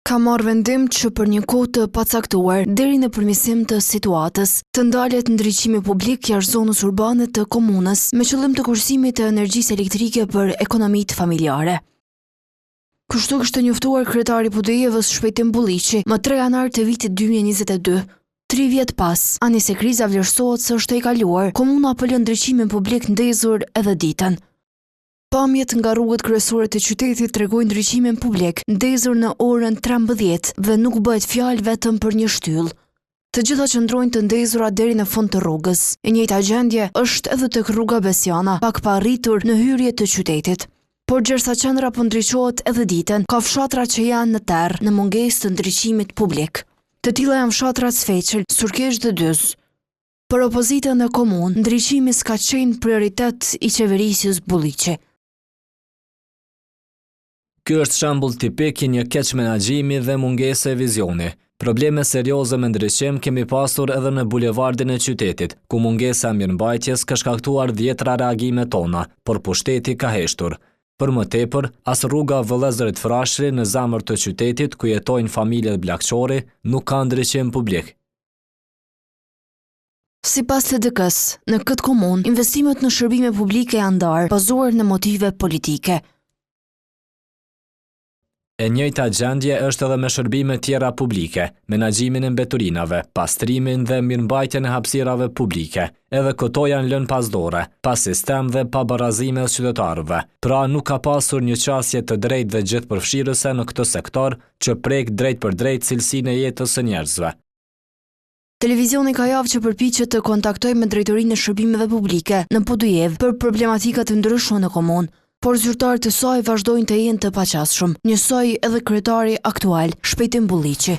Ka marrë vendim që për një kohë të pacaktuar, deri në përmirësim të situatës, të ndalet ndriçimi publik jashtë zonës urbane të komunës me qëllim të kursimit të energjisë elektrike për ekonomitë familjare. Kështu kishte njoftuar kryetari i PD-s Shpejtim Bulliqi më 3 janar të vitit 2022. 3 vjet pas, ani se kriza vlerësohet se është e kaluar, komuna po lë ndriçimin publik ndezur edhe ditën. Pamjet nga rrugët kryesore të qytetit tregojnë ndriçimin publik ndezur në orën 13 dhe nuk bëhet fjalë vetëm për një shtyllë. Të gjitha qëndrojnë të ndezura deri në fund të rrugës. E njëjta gjendje është edhe tek rruga Besiana, pak pa arritur në hyrje të qytetit. Por gjersa qendra po ndriçohet edhe ditën, ka fshatra që janë në terr në mungesë të ndriçimit publik. Të tilla janë fshatrat Sfeqël, Surkesh dhe Dyz. Për opozitën në komunë, ndriçimi s'ka qenë prioritet i qeverisjes Bulliqi. Ky është shembull tipik i një keq menaxhimi dhe mungese e vizioni. Probleme serioze me ndriçim kemi pasur edhe në bulevardin e qytetit, ku mungesa e mirëmbajtjes ka shkaktuar 10 reagime tona, por pushteti ka heshtur. Për më tepër, as rruga Vëllezërit Frashëri në zemër të qytetit ku jetojnë familjet bllakçori nuk ka ndriçim publik. Sipas LDK-s, në këtë komunë, investimet në shërbime publike janë ndarë, bazuar në motive politike. E njëjta gjendje është edhe me shërbime tjera publike, menaxhimin e mbeturinave, pastrimin dhe mirëmbajtjen e hapësirave publike. Edhe këto janë lënë pas dore, pa sistem dhe pa barazime të qytetarëve. Pra nuk ka pasur një qasje të drejtë dhe gjithëpërfshirëse në këtë sektor që prek drejt për drejt cilësinë e jetës së njerëzve. Televizioni ka javë që përpiqet të kontaktojë me drejtorinë e shërbimeve publike në Podujev për problematika të ndryshme në komunë. Por zyrtarët e saj vazhdojnë të jenë të paqasshëm, njësoj edhe kryetari aktual, Shpejtim Bulliqi.